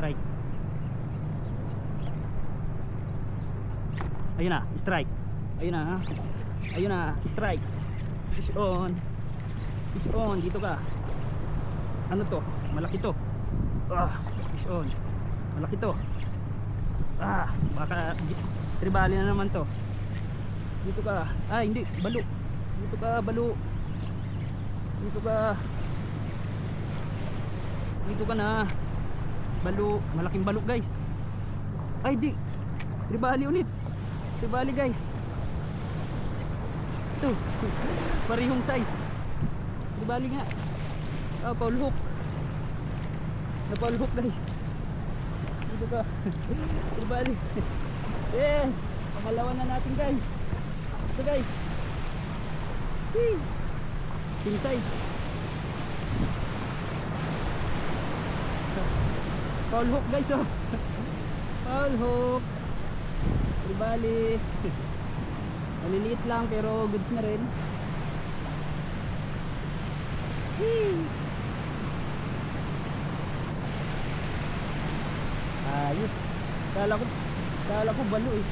strike. Ayun na, strike. Ayun na, ha? Ayun na, strike. Fish on. Fish on, dito ka. Ano to? Malaki to. Fish on. Malaki to. Baka tribali na naman to. Dito ka. Hindi, balo. Dito ka, balo. Dito ka. Dito ka na. Balo, malaking balo guys. Di. Tribali ulit. Tribali guys. Ito. Parehong size. Tribali nga. Paul hook. Na Paul hook guys. Dito ka. Tribali. Yes. Pangalawa na natin guys. Ito guys. King size. Paul hook guys, oh. Paul hook. Tribali. Maliliit lang pero goods na rin. Ayos. Kala ko balo eh.